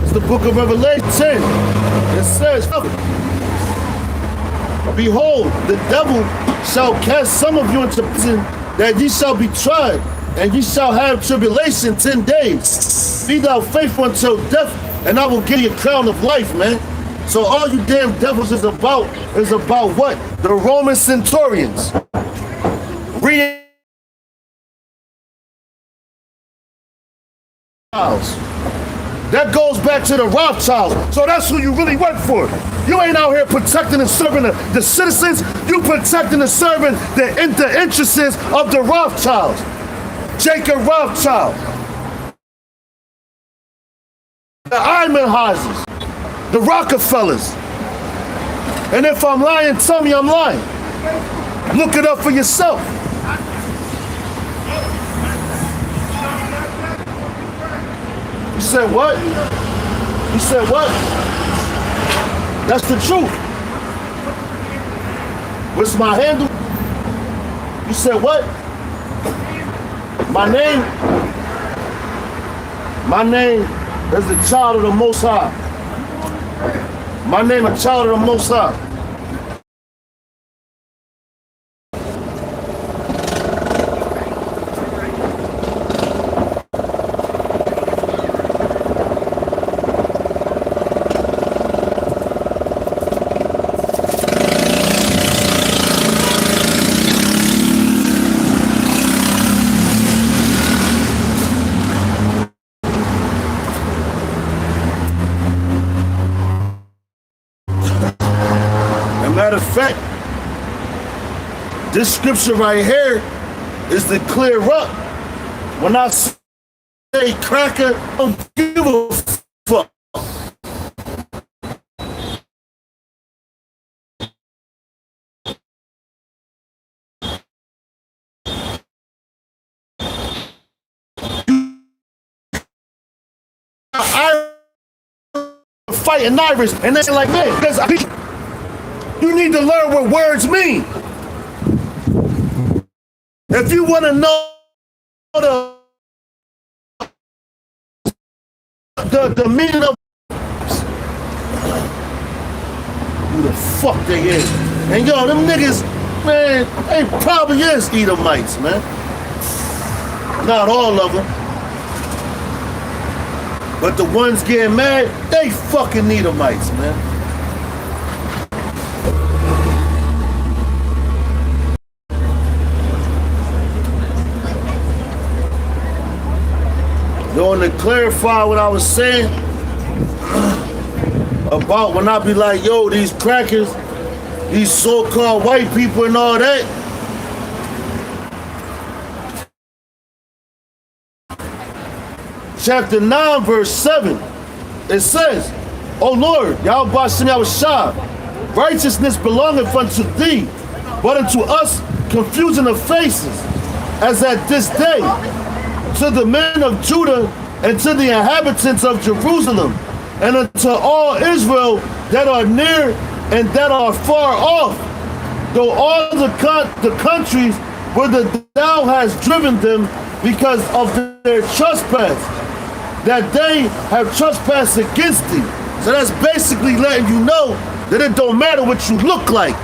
It's the book of Revelation 10. It says, behold, the devil shall cast some of you into prison, that ye shall be tried, and ye shall have tribulation 10 days. Be thou faithful until death, and I will give you a crown of life, man. So all you damn devils is about what? The Roman centurions. That goes back to the Rothschilds. So that's who you really work for. You ain't out here protecting and serving the citizens. You protecting and serving the interests of the Rothschilds. Jacob Rothschild. The Eisenhowers. The Rockefellers. And if I'm lying, tell me I'm lying. Look it up for yourself. You said what? You said what? That's the truth. What's my handle? You said what? My name is the child of the Most High. My name is a child of the Most High. Matter of fact, this scripture right here is to clear up. When I say cracker, I don't give a fuck. I fighting Irish, and they're like, man, because you need to learn what words mean. If you want to know the meaning of who the fuck they is. And yo, them niggas, man, they probably is Edomites, man. Not all of them. But the ones getting mad, they fucking Edomites, man. Going to clarify what I was saying about when I be like, yo, these crackers, these so-called white people and all that. Chapter 9, verse 7, it says, O Lord, Yahweh Bashem Yahushua, righteousness belongeth unto thee, but unto us confusion of faces, as at this day, to the men of Judah and to the inhabitants of Jerusalem, and unto all Israel that are near and that are far off, though all the countries whither thou hast driven them because of their trespass, that they have trespassed against thee. So that's basically letting you know that it don't matter what you look like,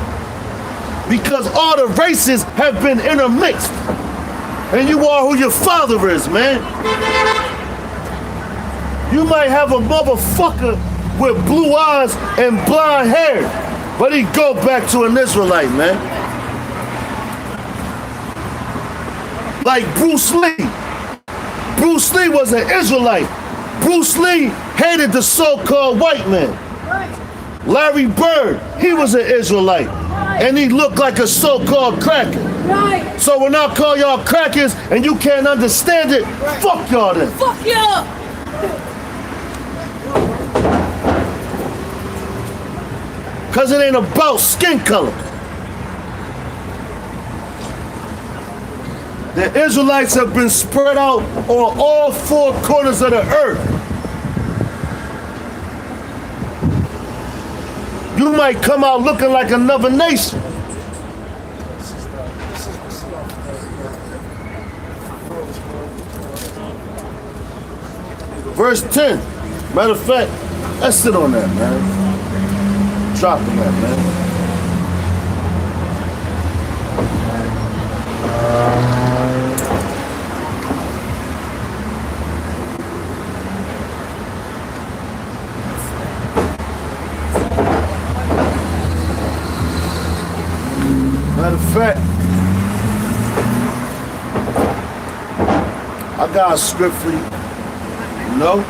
because all the races have been intermixed. And you are who your father is, man. You might have a motherfucker with blue eyes and blonde hair, but he go back to an Israelite, man. Like Bruce Lee. Bruce Lee was an Israelite. Bruce Lee hated the so-called white man. Larry Bird, he was an Israelite. And he looked like a so-called cracker. Right. So when I call y'all crackers and you can't understand it, fuck y'all then. Fuck y'all. Cause it ain't about skin color. The Israelites have been spread out on all four corners of the earth. You might come out looking like another nation. Verse 10, Matter of fact, let's sit on that, man. Dropping that, man. Matter of fact, I got a script for you. You know?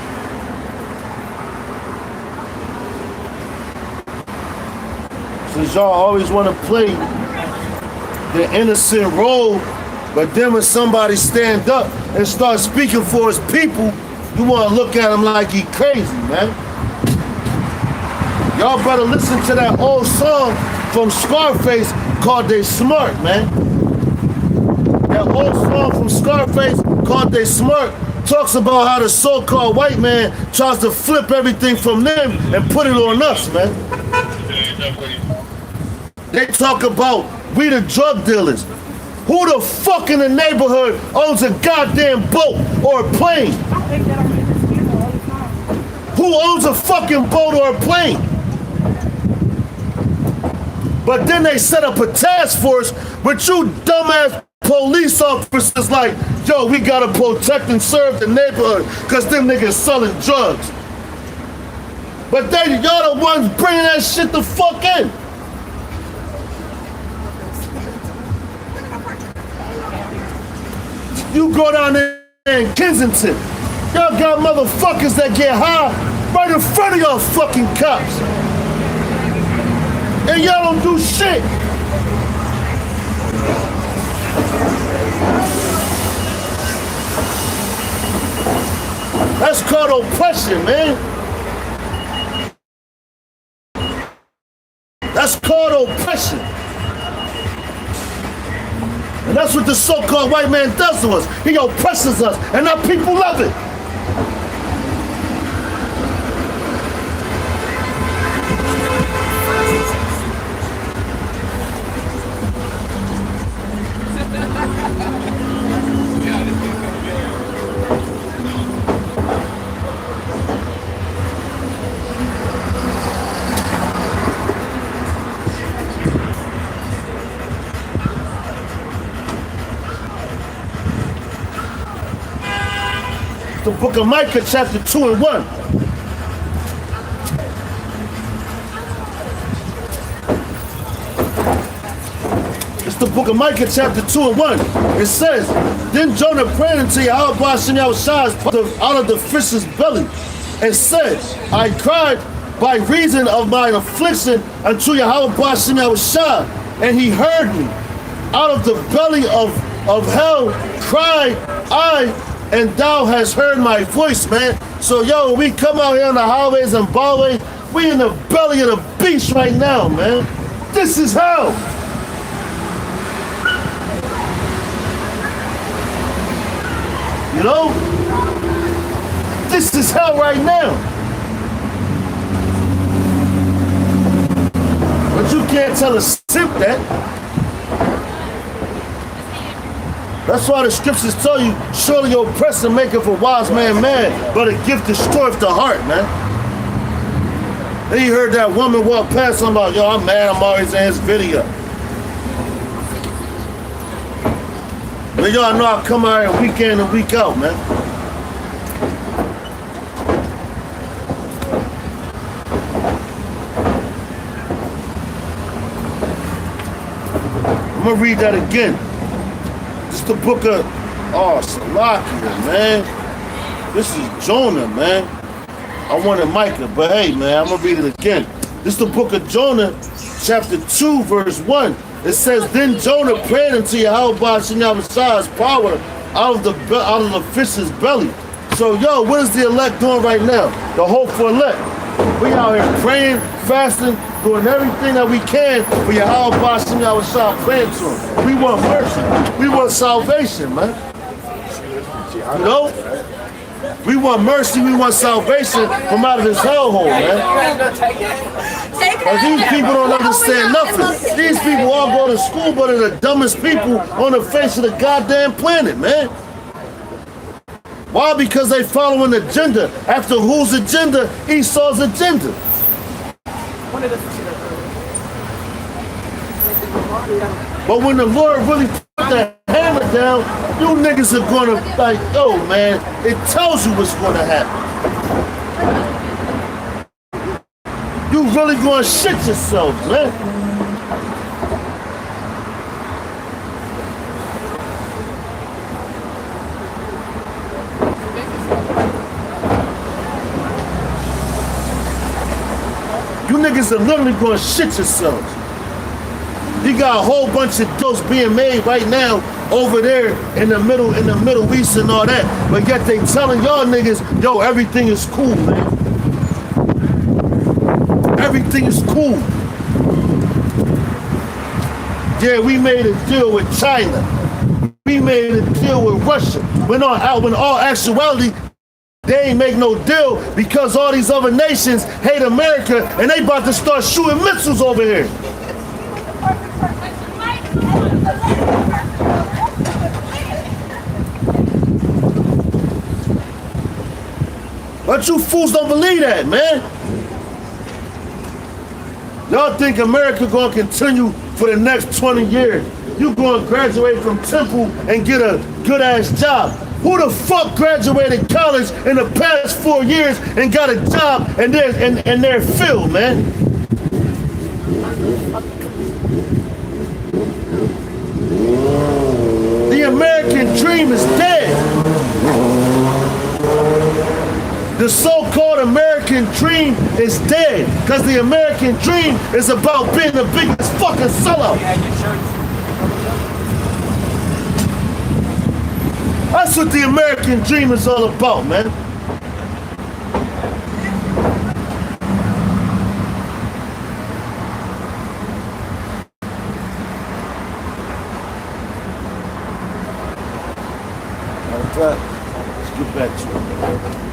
Since y'all always want to play the innocent role, but then when somebody stand up and start speaking for his people, you want to look at him like he crazy, man. Y'all better listen to that old song from Scarface called They Smart, man. That old song from Scarface called They Smart talks about how the so-called white man tries to flip everything from them and put it on us, man. They talk about we the drug dealers. Who the fuck in the neighborhood owns a goddamn boat or a plane? Who owns a fucking boat or a plane? But then they set up a task force with you dumbass police officers like, yo, we gotta protect and serve the neighborhood because them niggas selling drugs. But then y'all the ones bringing that shit the fuck in. You go down there in Kensington, y'all got motherfuckers that get high right in front of y'all fucking cops. And y'all don't do shit. That's called oppression, man. That's called oppression. And that's what the so-called white man does to us. He oppresses us, and our people love it. The book of Micah, chapter 2 and 1. It's the book of Micah, chapter 2 and 1. It says, then Jonah prayed unto Yahweh Shem Yahushua out of the fish's belly, and said, I cried by reason of mine affliction unto Yahweh Shem Yahushua, and he heard me. Out of the belly of hell cried I, and thou hast heard my voice, man. So, yo, when we come out here on the highways and byways, we in the belly of the beast right now, man. This is hell. You know? This is hell right now. But you can't tell a simp that. That's why the scriptures tell you, surely your oppressor maketh a wise man mad, but a gift destroyeth the heart, man. Then you heard that woman walk past talking about, yo, I'm mad, I'm always in his video. But y'all know I come out here week in and week out, man. I'm gonna read that again. It's the book of, Salakia, man. This is Jonah, man. I wanted Micah, but hey, man, I'm going to read it again. This is the book of Jonah, chapter 2, verse 1. It says, then Jonah prayed unto Yahweh Shem Yahushua's power out of the fish's belly. So, yo, what is the elect doing right now? The hopeful elect. We out here praying, fasting, doing everything that we can for Yahweh Shem Yahushua, praying to him. We want mercy. We want salvation, man. You know? We want mercy. We want salvation from out of this hellhole, man. But these people don't understand nothing. These people all go to school, but they're the dumbest people on the face of the goddamn planet, man. Why? Because they follow an agenda. After whose agenda? Esau's agenda. But when the Lord really put the hammer down, you niggas are gonna like, yo man, it tells you what's gonna happen. You really gonna shit yourself, man. You niggas are literally gonna shit yourselves. You got a whole bunch of deals being made right now over there in the Middle East and all that. But yet they telling y'all niggas, yo, everything is cool, man. Everything is cool. Yeah, we made a deal with China. We made a deal with Russia. When all actuality, they ain't make no deal because all these other nations hate America and they about to start shooting missiles over here. But you fools don't believe that, man. Y'all think America gonna continue for the next 20 years. You gonna graduate from Temple and get a good ass job. Who the fuck graduated college in the past 4 years and got a job and they're filled, man? The American dream is dead. The so-called American dream is dead because the American dream is about being the biggest fucking sellout. That's what the American dream is all about, man. Let's get back to it.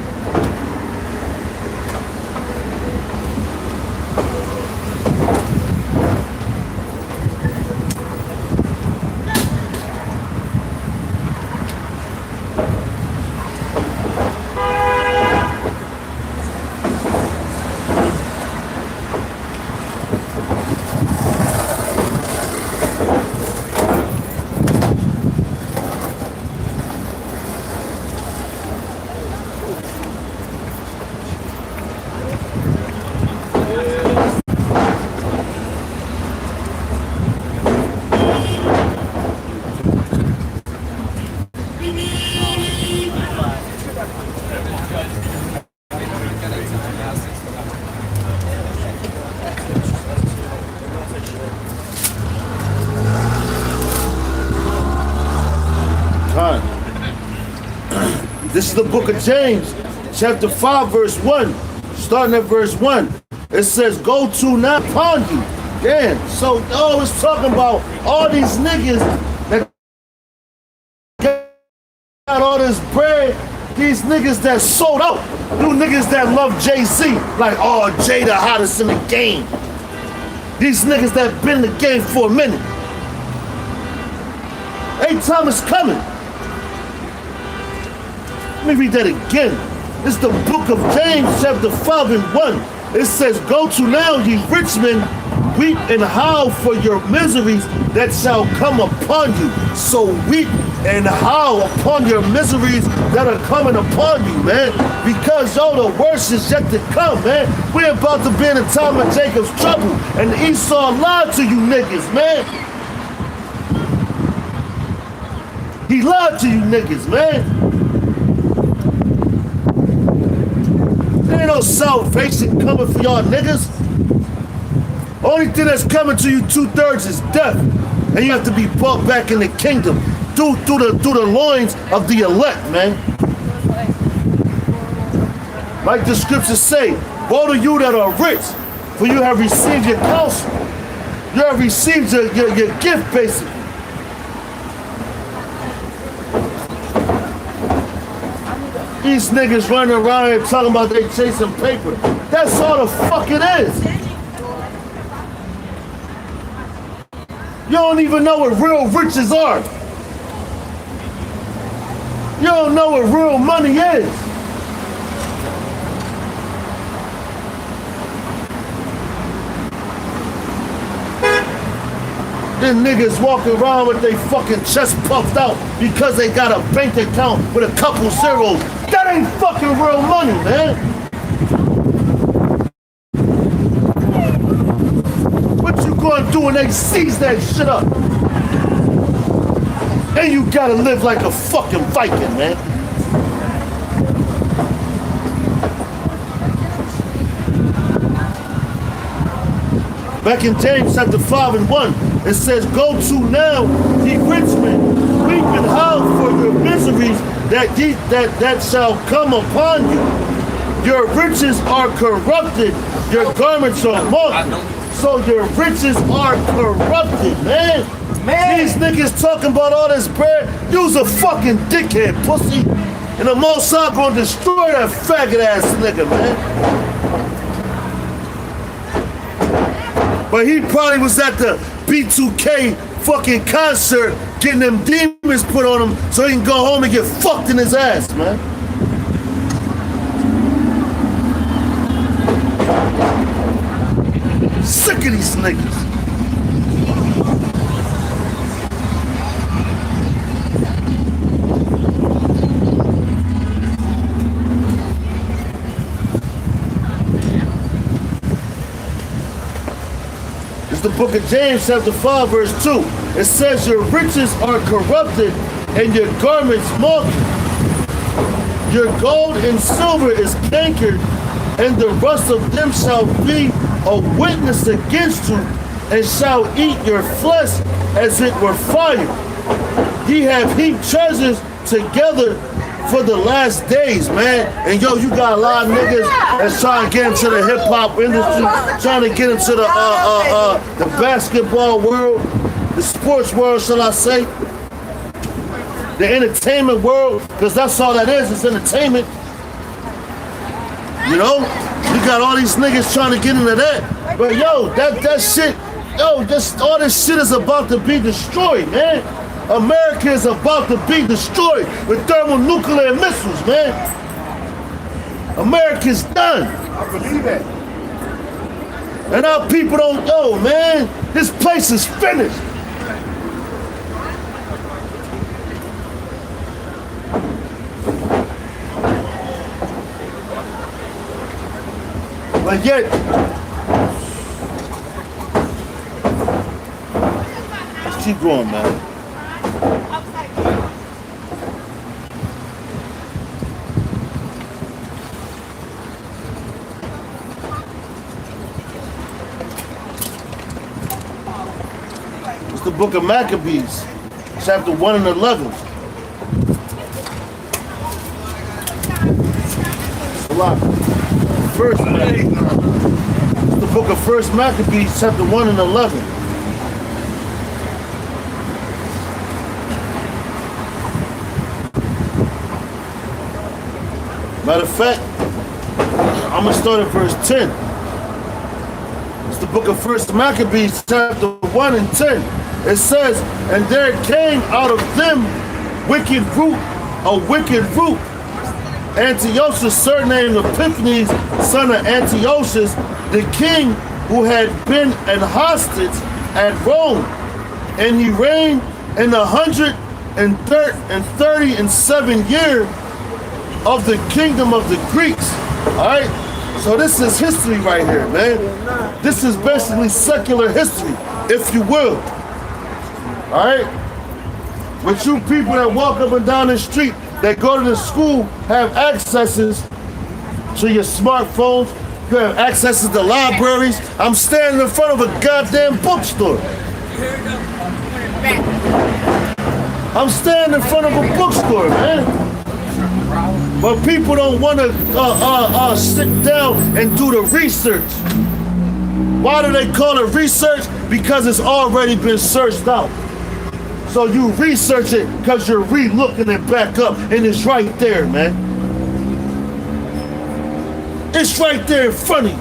This is the book of James, chapter 5, verse 1. Starting at verse 1. It says, go to not upon you. Damn. So, it's talking about all these niggas that got all this bread. These niggas that sold out. You niggas that love Jay-Z. Like, oh, Jay the hottest in the game. These niggas that been in the game for a minute. Hey, time is coming. Let me read that again. It's the book of James, chapter 5 and 1. It says, go to now, ye rich men, weep and howl for your miseries that shall come upon you. So weep and howl upon your miseries that are coming upon you, man. Because, the worst is yet to come, man. We're about to be in a time of Jacob's trouble. And Esau lied to you niggas, man. He lied to you niggas, man. There ain't no salvation coming for y'all niggas. Only thing that's coming to you 2/3 is death. And you have to be brought back in the kingdom through the loins of the elect, man. Like the scriptures say, woe to you that are rich, for you have received your counsel. You have received your gift, basically. These niggas running around here talking about they chasing paper. That's all the fuck it is. You don't even know what real riches are. You don't know what real money is. Them niggas walking around with their fucking chest puffed out because they got a bank account with a couple zeros. That ain't fucking real money, man. What you gonna do when they seize that shit up? And you gotta live like a fucking Viking, man. Back in James chapter 5 and 1, it says, "Go to now, ye rich men, weep and howl for your miseries that shall come upon you. Your riches are corrupted, your garments are moth." So your riches are corrupted, man. These niggas talking about all this bread, you's a fucking dickhead, pussy. And the Mossad gonna destroy that faggot ass nigga, man. But he probably was at the B2K fucking concert getting them demons put on him so he can go home and get fucked in his ass, man. Sick of these niggas. The book of James chapter 5 verse 2. It says your riches are corrupted and your garments moth. Your gold and silver is cankered, and the rust of them shall be a witness against you, and shall eat your flesh as it were fire. Ye have heaped treasures together for the last days, man. And yo, you got a lot of niggas that's trying to get into the hip hop industry, trying to get into the basketball world, the sports world, shall I say, the entertainment world, because that's all that is, it's entertainment. You know, you got all these niggas trying to get into that, but yo, that shit, yo, all this shit is about to be destroyed, man. America is about to be destroyed with thermonuclear missiles, man. America's done. I believe that. And our people don't know, man. This place is finished. But yet, let's keep going, man. The book of Maccabees, chapter 1 and 11. First Maccabees. The book of First Maccabees, chapter 1 and 11. Matter of fact, I'm gonna start at verse 10. It's the book of First Maccabees, chapter 1 and 10. It says, "And there came out of them a wicked root, Antiochus, surnamed Epiphanes, son of Antiochus, the king who had been an hostage at Rome. And he reigned in 137 year of the kingdom of the Greeks." All right? So this is history right here, man. This is basically secular history, if you will. All right? But you people that walk up and down the street, that go to the school, have accesses to your smartphones, you have accesses to libraries. I'm standing in front of a goddamn bookstore. I'm standing in front of a bookstore, man. But people don't want to sit down and do the research. Why do they call it research? Because it's already been searched out. So you research it because you're re-looking it back up, and it's right there, man. It's right there in front of you.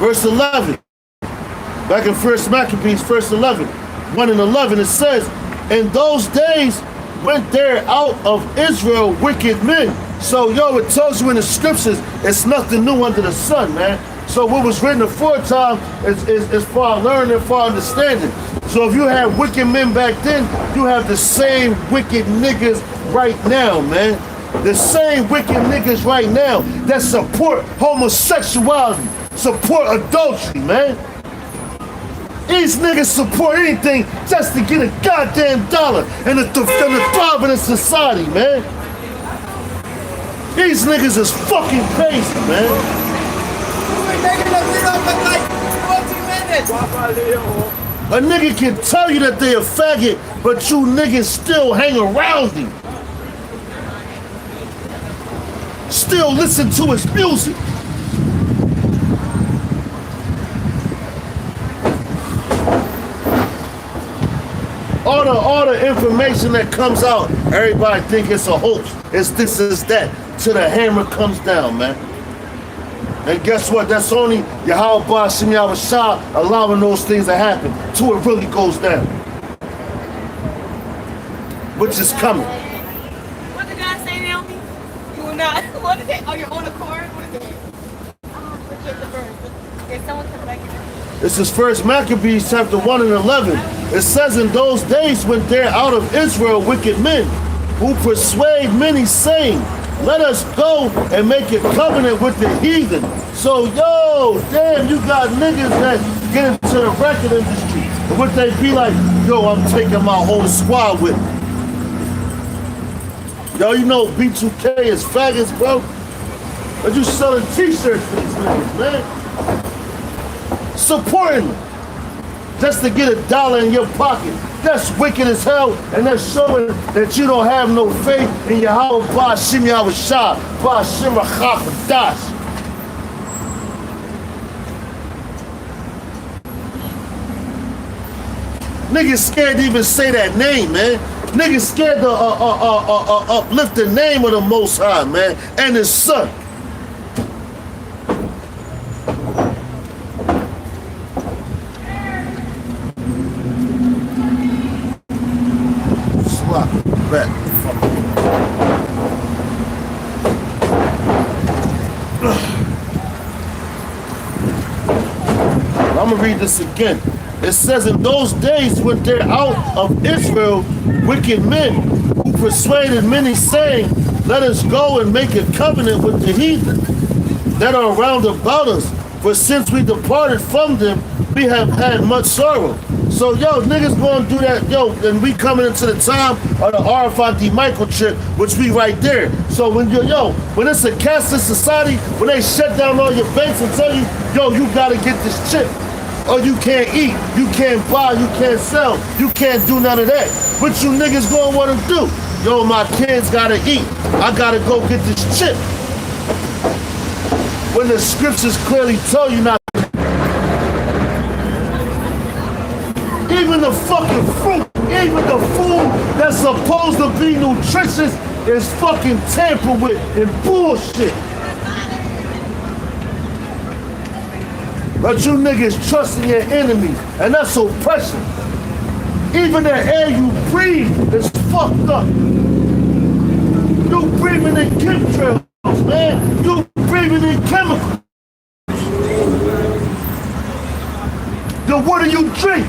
Verse 11. Back in 1 Maccabees, verse 11. 1 and 11, it says, in those days went there out of Israel wicked men. So, yo, it tells you in the scriptures, it's nothing new under the sun, man. So what was written aforetime is for our learning and for our understanding. So if you had wicked men back then, you have the same wicked niggas right now, man. The same wicked niggas right now that support homosexuality, support adultery, man. These niggas support anything just to get a goddamn dollar and to thrive in a society, man. These niggas is fucking crazy, man. A nigga can tell you that they a faggot, but you niggas still hang around him. Still listen to his music. All the information that comes out, everybody think it's a hoax. It's this, is that, till the hammer comes down, man. And guess what? That's only Yahweh Shem Yahushua allowing those things to happen till it really goes down. Which is coming. What did God say, Naomi? You will not. What is it? On your own accord? What is it? Forget the verse. If someone comes back here. This is 1 Maccabees chapter 1 and 11. It says, in those days went there out of Israel wicked men, who persuade many, saying, let us go and make a covenant with the heathen. So, yo, damn, you got niggas that get into the record industry. And what they be like, yo, I'm taking my whole squad with me. Yo, you know B2K is faggots, bro? But you selling t-shirts for these niggas, man. Supporting them. Just to get a dollar in your pocket. That's wicked as hell, and that's showing that you don't have no faith in Yahweh Ba'ashem Yahushua, Ba'ashem Rachafadash. Niggas scared to even say that name, man. Niggas scared to uplift the name of the Most High, man, and His Son. Back. I'm gonna read this again. It says, in those days went there out of Israel wicked men, who persuaded many, saying, let us go and make a covenant with the heathen that are round about us. For since we departed from them, we have had much sorrow. So, yo, niggas gonna do that, yo, and we coming into the time of the RFID microchip, which we right there. So when when it's a cashless society, when they shut down all your banks and tell you, yo, you gotta get this chip, or you can't eat, you can't buy, you can't sell, you can't do none of that. What you niggas gonna wanna do? Yo, my kids gotta eat, I gotta go get this chip. When the scriptures clearly tell you not. Even the fucking fruit, even the food that's supposed to be nutritious is fucking tampered with and bullshit. But you niggas trusting your enemies, and that's oppression. Even the air you breathe is fucked up. You breathing in chemtrails, man. You breathing in chemicals. Then what do you drink?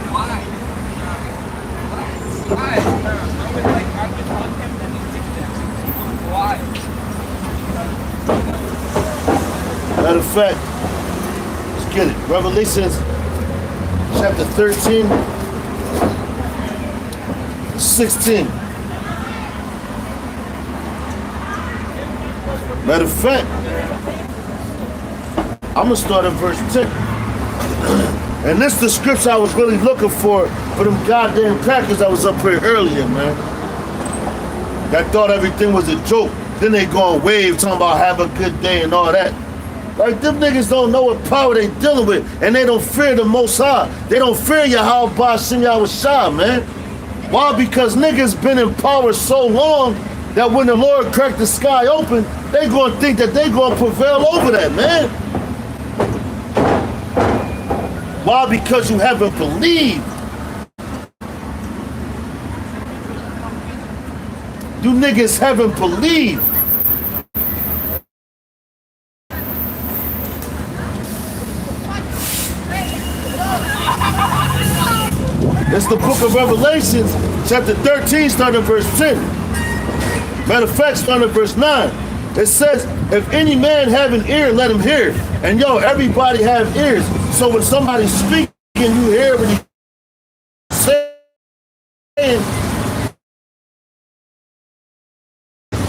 Matter of fact, let's get it. Revelations chapter 13, 16. Matter of fact, I'm gonna start at verse 10. And this is the scripture I was really looking for them goddamn crackers that was up here earlier, man. That thought everything was a joke. Then they go and wave, talking about have a good day and all that. Like, them niggas don't know what power they dealing with, and they don't fear the Most High. They don't fear Yahweh Ba'ashem Yahushua, man. Why? Because niggas been in power so long that when the Lord cracked the sky open, they gonna think that they gonna prevail over that, man. Why? Because you haven't believed. You niggas haven't believed. It's the book of Revelations, chapter 13, starting at verse 10. Matter of fact, starting at verse 9. It says, if any man have an ear, let him hear. And yo, everybody have ears. So when somebody's speaking, you hear what he's saying.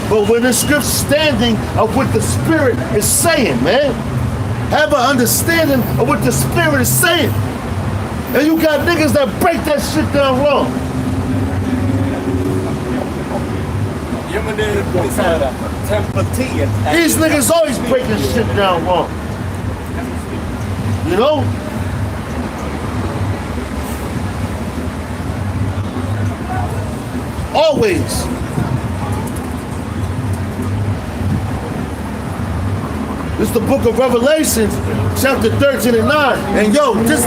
But when the script's standing of what the Spirit is saying, man, have an understanding of what the Spirit is saying. And you got niggas that break that shit down wrong. These niggas always breaking shit down wrong. You know? Always. This is the book of Revelation, chapter 13 and 9. And yo, this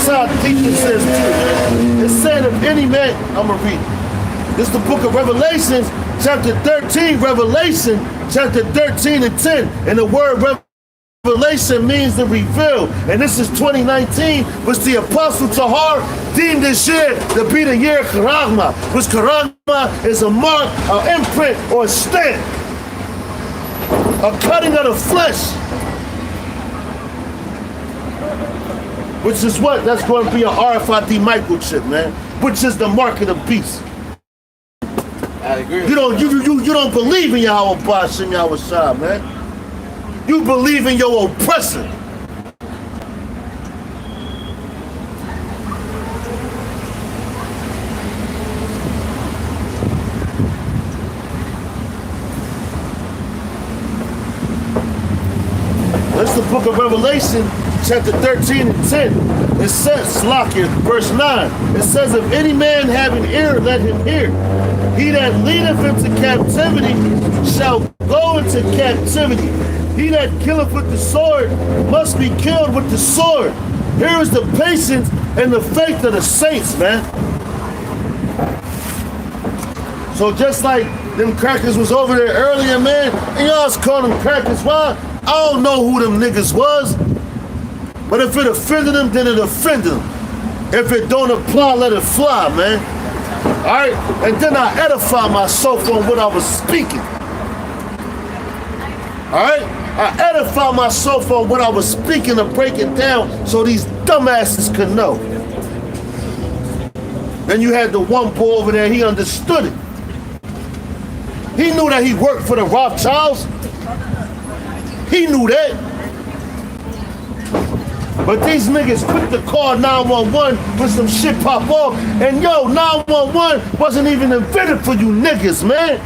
how deep it says too. It said if any man, I'm gonna read it. This is the book of Revelation, chapter 13, Revelation, chapter 13 and 10. And the word revelation means to reveal. And this is 2019, which the Apostle Tahar deemed this year to be the year of Karagma, which Karagma is a mark, an imprint, or a stamp. A cutting of the flesh. Which is what? That's going to be an RFID microchip, man. Which is the mark of the beast. I agree. You don't believe in Yahweh Bashim Yahweh Shah, man. You believe in your oppressor. That's the book of Revelation, chapter 13 and 10. It says, Slakia, verse 9. It says, if any man have an ear, let him hear. He that leadeth into captivity shall go into captivity. He that killeth with the sword must be killed with the sword. Here is the patience and the faith of the saints, man. So just like them crackers was over there earlier, man, and y'all was calling them crackers, why? I don't know who them niggas was, but if it offended them, then it offended them. If it don't apply, let it fly, man. All right? And then I edify myself on what I was speaking. All right? I edify myself on what I was speaking to break it down so these dumbasses could know. Then you had the one boy over there, he understood it. He knew that he worked for the Rothschilds. He knew that. But these niggas quick to call 911 when some shit pop off. And yo, 911 wasn't even invented for you niggas, man.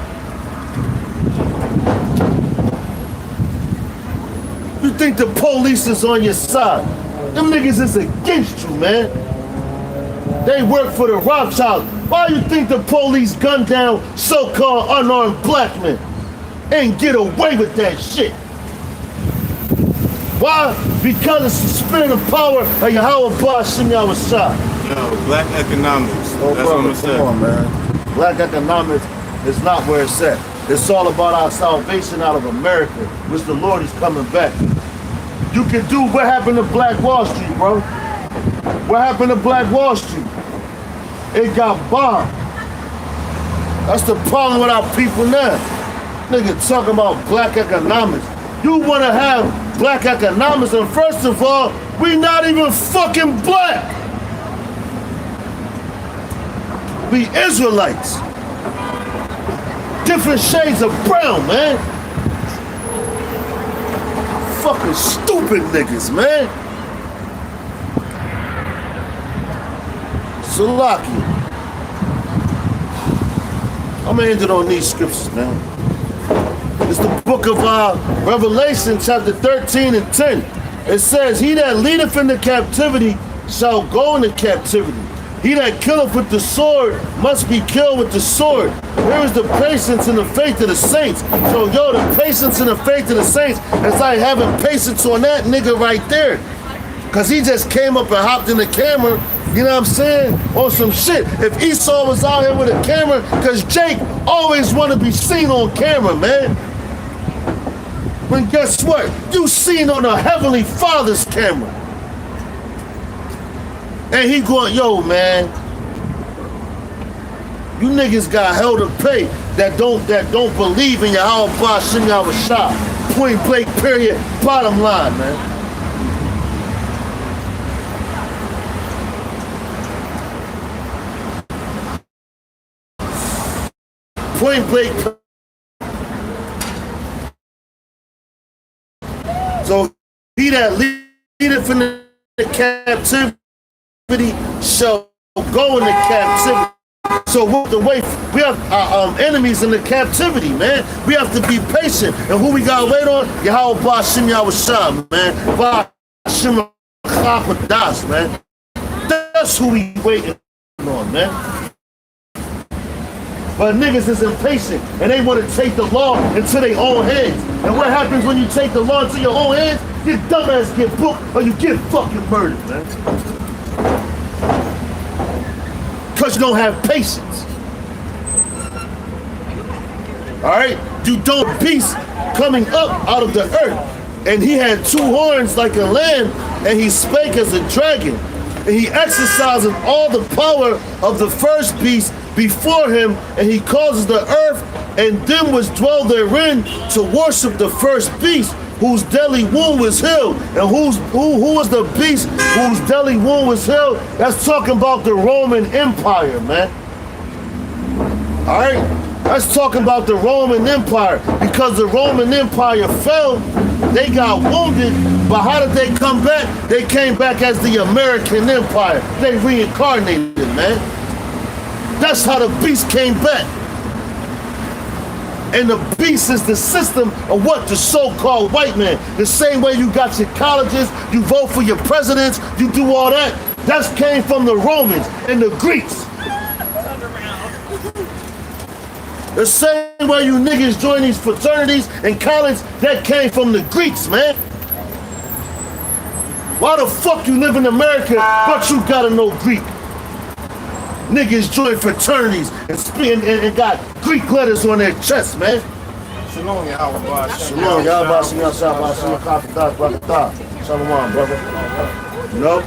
You think the police is on your side. Them niggas is against you, man. They work for the Rothschilds. Why you think the police gun down so-called unarmed black men and get away with that shit? Why? Because it's the spirit of power of Yahweh Bashim Yahweh Shah. Yo, black economics. Oh, that's brother, what I'm saying. come on, man. Black economics is not where it's at. It's all about our salvation out of America, which the Lord is coming back. You can do what happened to Black Wall Street, bro. What happened to Black Wall Street? It got bombed. That's the problem with our people now. Nigga talking about black economics. You want to have black economics, and first of all, we not even fucking black. We Israelites. Different shades of brown, man. Fucking stupid niggas, man. Salaki. I'm gonna end it on these scriptures, man. It's the book of Revelation, chapter 13 and 10. It says, he that leadeth into captivity shall go into captivity. He that killeth with the sword must be killed with the sword. Here is the patience and the faith of the saints. So, yo, the patience and the faith of the saints is like having patience on that nigga right there. Because he just came up and hopped in the camera, you know what I'm saying, on some shit. If Esau was out here with a camera, because Jake always want to be seen on camera, man. But guess what? You seen on the Heavenly Father's camera. And he going, yo, man, you niggas got hell to pay that don't believe in Yahweh Ba'Shem Yahweh Shah. Point blank, period, bottom line, man. Point blank. So he that leadeth in the captivity shall go into captivity. So we have enemies in the captivity, man. We have to be patient. And who we gotta wait on? Yahweh Ba'Shem Yahweh Shah, man. Ba'Shem Chakodas, man. That's who we waiting on, man. But niggas is impatient and they want to take the law into their own hands. And what happens when you take the law into your own hands? Your dumbass get booked or you get fucking murdered, man. Because you don't have patience. Alright? You don't beast coming up out of the earth. And he had 2 horns like a lamb, and he spake as a dragon. And he exercises all the power of the first beast before him, and he causes the earth and them which dwell therein to worship the first beast, whose deadly wound was healed. And who was the beast whose deadly wound was healed? That's talking about the Roman Empire, man. All right? That's talking about the Roman Empire. Because the Roman Empire fell, they got wounded, but how did they come back? They came back as the American Empire. They reincarnated, man. That's how the beast came back. And the beast is the system of what the so-called white man. The same way you got your colleges, you vote for your presidents, you do all that. That came from the Romans and the Greeks. The same way you niggas join these fraternities and college, that came from the Greeks, man. Why the fuck you live in America, but you gotta know Greek? Niggas join fraternities and got Greek letters on their chest, man. Shalom, Yahweh Ba'Shem. Shalom, Yahweh Ba'Shem Yahweh Shah. Shalom, brother. You know?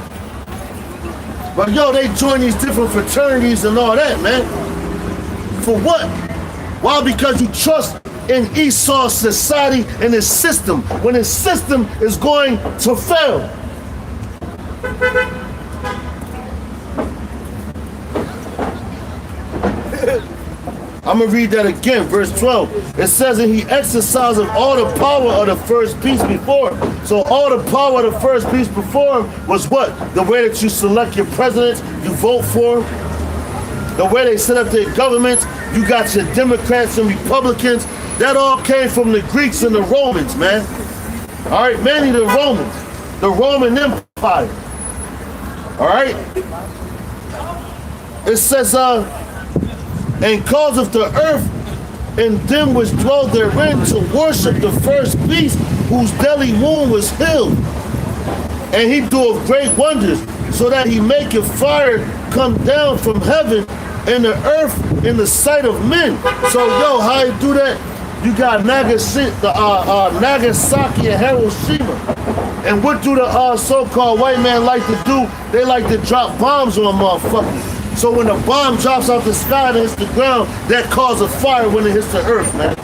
But yo, they join these different fraternities and all that, man. For what? Why? Because you trust in Esau's society and his system, when his system is going to fail. I'm going to read that again, verse 12. It says that he exercised all the power of the first beast before him. So all the power of the first beast before him was what? The way that you select your presidents, you vote for them. The way they set up their governments, you got your Democrats and Republicans. That all came from the Greeks and the Romans, man. All right, mainly the Romans. The Roman Empire. All right? It says, and causeth the earth and them which dwell therein to worship the first beast whose deadly wound was healed. And he doeth great wonders, so that he maketh fire come down from heaven and the earth in the sight of men. So yo, how you do that? You got Nagasaki and Hiroshima. And what do the so-called white man like to do? They like to drop bombs on motherfuckers. So when the bomb drops off the sky and hits the ground, that causes a fire when it hits the earth, man.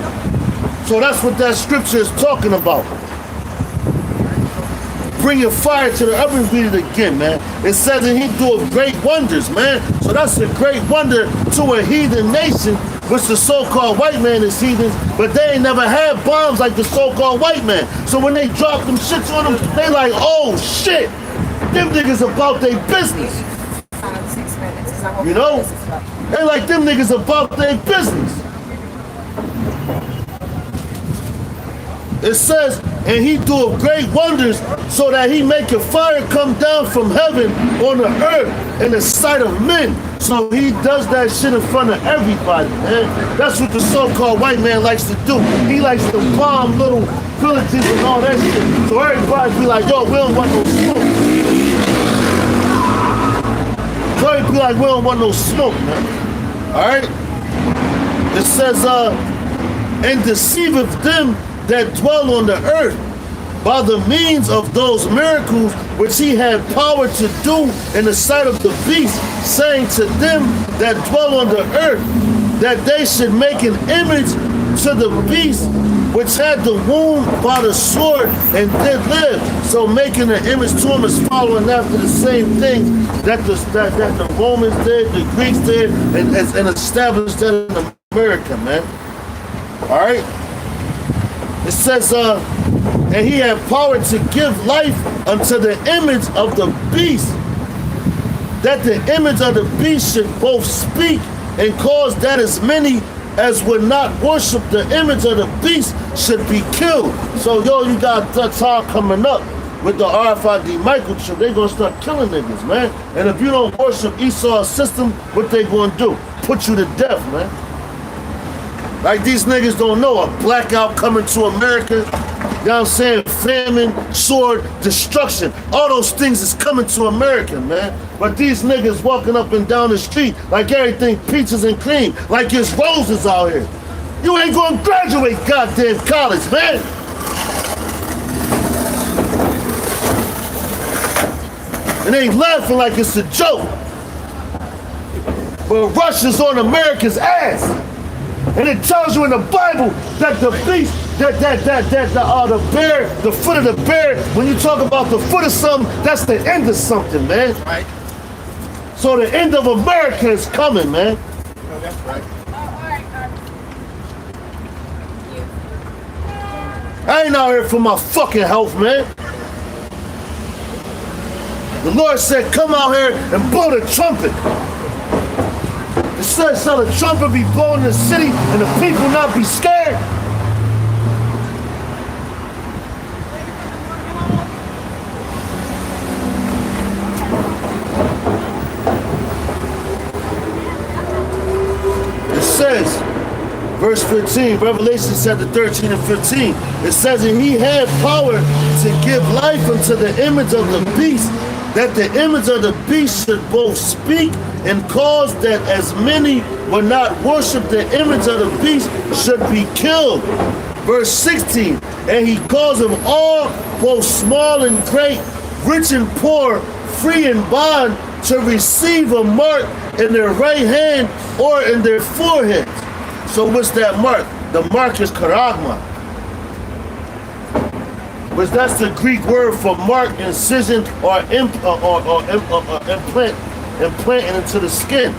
So that's what that scripture is talking about. Bringing fire to the earth. And read it again, man. It says that he doeth great wonders, man. So that's a great wonder to a heathen nation, which the so-called white man is heathens, but they ain't never had bombs like the so-called white man. So when they drop them shits on them, they like, oh shit, them niggas about their business. You know? They like them niggas about their business. It says, and he doeth great wonders, so that he make a fire come down from heaven on the earth in the sight of men. So he does that shit in front of everybody, man. That's what the so-called white man likes to do. He likes to bomb little villages and all that shit. So everybody be like, yo, we don't want no smoke. be like, we don't want no smoke, man. All right? It says, and deceiveth them that dwell on the earth by the means of those miracles which he had power to do in the sight of the beast, saying to them that dwell on the earth, that they should make an image to the beast which had the wound by the sword and did live. So making an image to him is following after the same thing that the Romans did, the Greeks did, and established that in America, man. All right? It says, and he had power to give life unto the image of the beast, that the image of the beast should both speak and cause that as many as would not worship the image of the beast should be killed. So, yo, you got that time coming up with the RFID microchip. They gonna start killing niggas, man. And if you don't worship Esau's system, what they gonna do? Put you to death, man. Like these niggas don't know a blackout coming to America. You know what I'm saying? Famine, sword, destruction. All those things is coming to America, man. But these niggas walking up and down the street like everything peaches and cream, like it's roses out here. You ain't gonna graduate goddamn college, man. And they laughing like it's a joke. But Russia's on America's ass. And it tells you in the Bible that the beast, the bear, the foot of the bear, when you talk about the foot of something, that's the end of something, man. Right. So the end of America is coming, man. No, that's right. I ain't out here for my fucking health, man. The Lord said, come out here and blow the trumpet. It says, shall the trumpet be blown in the city and the people not be scared? It says, verse 15, Revelation chapter 13 and 15, it says, and he had power to give life unto the image of the beast, that the image of the beast should both speak and cause that as many would not worship the image of the beast should be killed. Verse 16, and he caused them all, both small and great, rich and poor, free and bond, to receive a mark in their right hand or in their foreheads. So what's that mark? The mark is charagma. Which that's the Greek word for mark, incision, or implanting into the skin.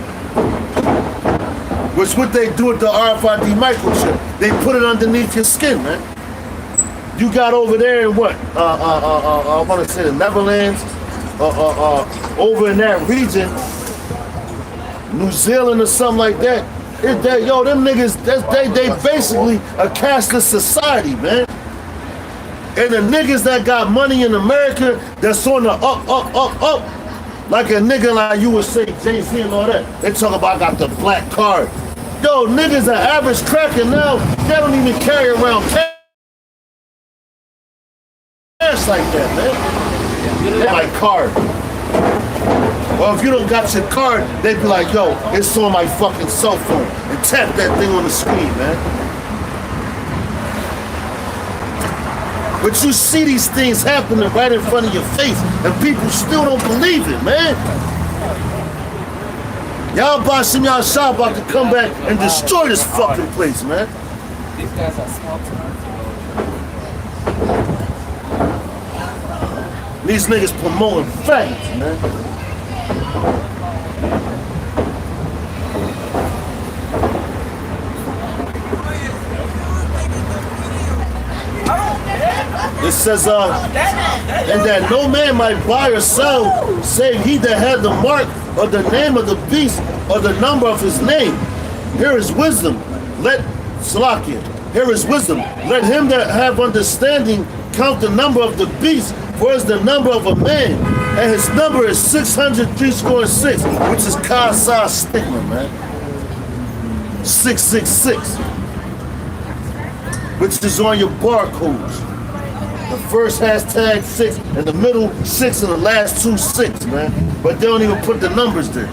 Which what they do with the RFID microchip. They put it underneath your skin, man. You got over there in what? I want to say the Netherlands, over in that region, New Zealand or something like that. Yo, them niggas, they basically a cashless society, man. And the niggas that got money in America that's on the up, like a nigga like you would say, Jay-Z and all that, they talk about I got the black card. Yo, niggas are average cracker now, they don't even carry around cash like that, man. They my card. Well, if you don't got your card, they be like, yo, it's on my fucking cell phone. And tap that thing on the screen, man. But you see these things happening right in front of your face, and people still don't believe it, man. Y'all Bashim y'all shop about to come back and destroy this fucking place, man. These guys are small time. These niggas promoting facts, man. It says, and that no man might buy or sell, save he that had the mark or the name of the beast or the number of his name. Here is wisdom. Let Salakia. Here is wisdom. Let him that have understanding count the number of the beast, for it's the number of a man, and his number is 666, which is Kasa stigma, man. 666, which is on your barcodes. The first hashtag 6, and the middle 6, and the last 2 6, man. But they don't even put the numbers there.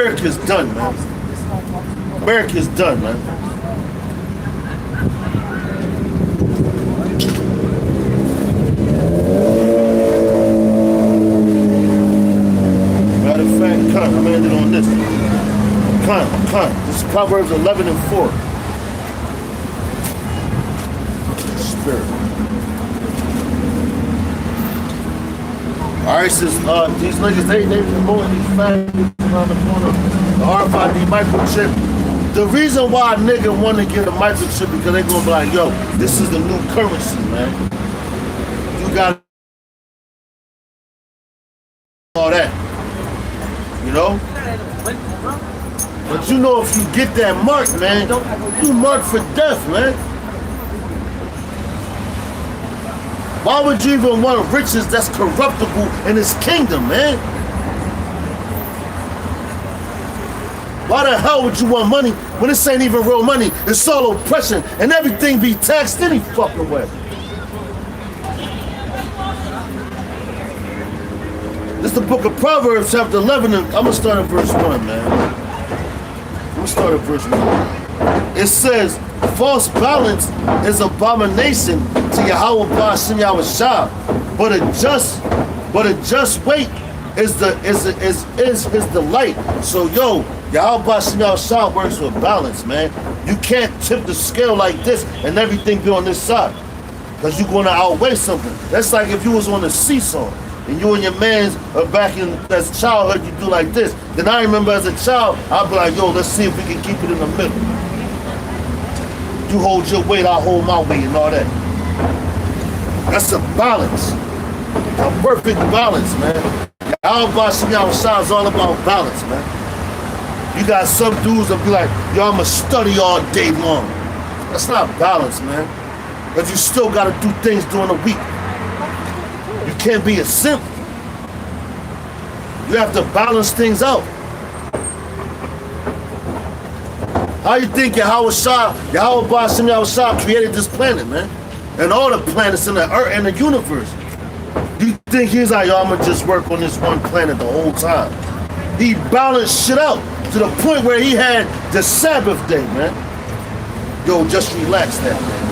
America's done, man. America's done, man. Matter of fact, I'm gonna end it on this. This is Proverbs 11 and 4. Spirit. Alright, says these niggas, they promoting these families around the corner. The RFID microchip. The reason why a nigga want to get a microchip because they gonna be like, yo, this is the new currency, man. You got all that. You know? But you know if you get that mark, man, you marked for death, man. Why would you even want riches that's corruptible in his kingdom, man? Why the hell would you want money when this ain't even real money? It's all oppression and everything be taxed any fucking way. This is the book of Proverbs, chapter 11, and I'm going to start at verse 1, man. I'm going to start at verse 1. It says, false balance is abomination to Yahweh Ba'ashem Yahushua, but a just weight is his delight. So yo, Yahweh Ba'ashem Yahushua works with balance, man. You can't tip the scale like this and everything be on this side, because you're gonna outweigh something. That's like if you was on a seesaw and you and your mans are back in as childhood, you do like this. Then I remember as a child, I'd be like, yo, let's see if we can keep it in the middle. You hold your weight, I hold my weight and all that. That's a balance. A perfect balance, man. Yahweh Ba'ashem Yahushua is all about balance, man. You got some dudes that be like, yo, I'ma study all day long. That's not balance, man. But you still gotta do things during the week. You can't be a simp. You have to balance things out. How you think Yahweh Ba'ashem Yahushua created this planet, man? And all the planets in the earth and the universe. You think he's like, yo, I'm gonna just work on this one planet the whole time? He balanced shit out to the point where he had the Sabbath day, man. Yo, just relax that, man.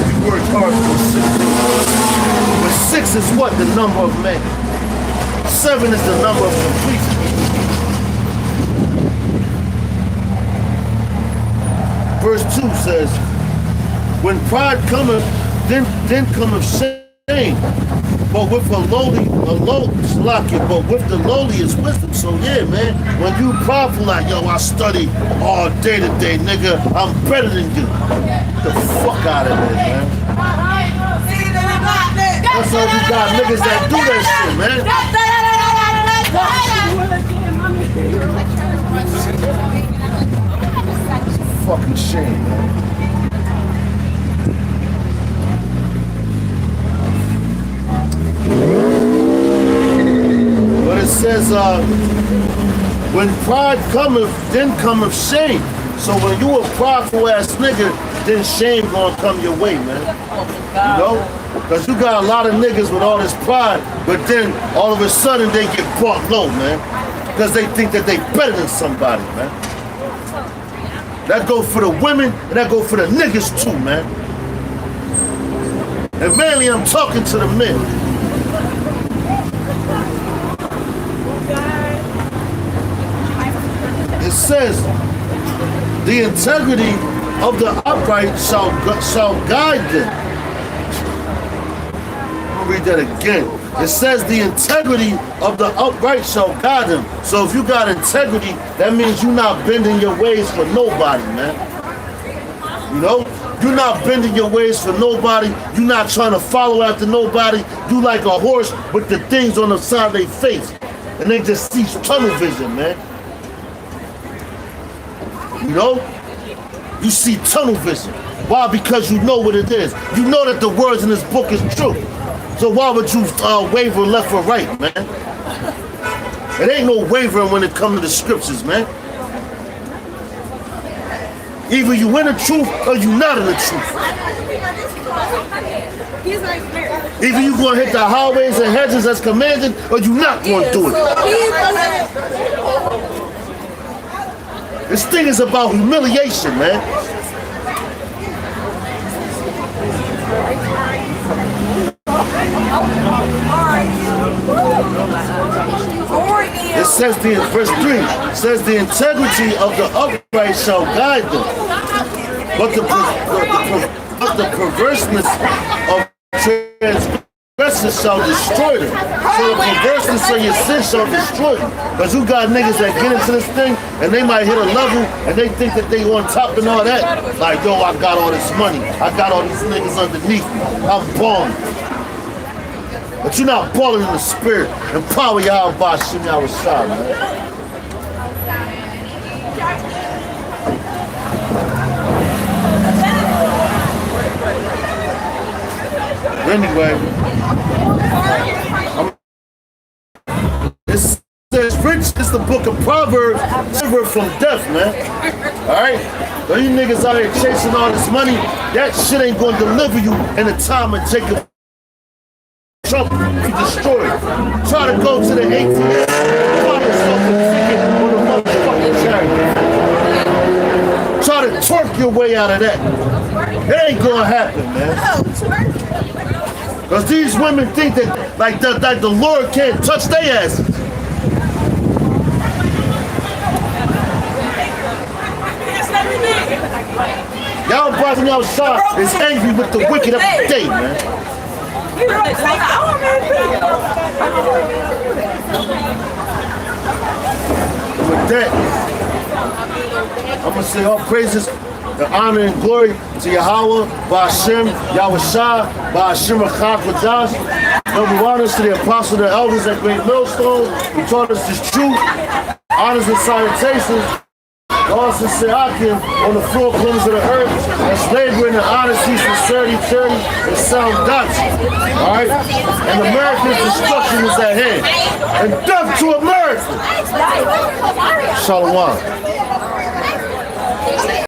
We worked hard for 6 days. But 6 is what? The number of man. 7 is the number of completion. Verse 2 says, when pride cometh, then cometh shame. But with but with the lowly is wisdom. So yeah, man, when you prideful like, yo, I study all day today, nigga, I'm better than you. Get the fuck out of there, man. That's how you got niggas that do that shit, man. Fucking shame, man. But it says, when pride cometh, then cometh shame. So when you a prideful ass nigga, then shame gonna come your way, man. You know? Because you got a lot of niggas with all this pride, but then all of a sudden they get brought low, man. Because they think that they better than somebody, man. That go for the women, and that go for the niggas too, man. And mainly I'm talking to the men. It says, the integrity of the upright shall guide them. I'll read that again. It says the integrity of the upright shall guide them. So if you got integrity, that means you're not bending your ways for nobody, man. You know? You're not bending your ways for nobody. You're not trying to follow after nobody. You like a horse with the things on the side of their face. And they just see tunnel vision, man. You know? You see tunnel vision. Why? Because you know what it is. You know that the words in this book is true. So why would you waver left or right, man? It ain't no wavering when it comes to the scriptures, man. Either you in the truth or you not in the truth. Either you gonna hit the highways and hedges as commanded, or you not gonna do it. This thing is about humiliation, man. It says verse 3 says the integrity of the upright shall guide them, but the perverseness of transgressors shall destroy them. So the perverseness of your sin shall destroy them. Because you got niggas that get into this thing and they might hit a level and they think that they on top and all that. Like, yo, I got all this money. I got all these niggas underneath me. I'm balling. But you're not balling in the spirit and power y'all by shit y'all was shot, man. Anyway, it says rich is the book of Proverbs, deliver from death, man. Alright? So you niggas out here chasing all this money, that shit ain't gonna deliver you in the time of Jacob. Trump be destroyed. Try to go to the 18th. Find yourself a ticket on the motherfucking chariot. Try to twerk your way out of that. It ain't gonna happen, man. Because these women think that like the Lord can't touch their asses. Y'all Boston, y'all shot is angry with the wicked of the day, man. With that, I'm gonna say all praises, the honor and glory to Yahweh, Ba'ashem, Yahushua, Ba'ashem HaKadosh. Double honors to the apostles and the elders at Great Millstone who taught us this truth. Honors and salutations. Also say Akim on the four corners of the earth that's laboring in honesty, sincerity, charity, and sound doctrine. Alright? And America's destruction is at hand. And death to America! Shalom.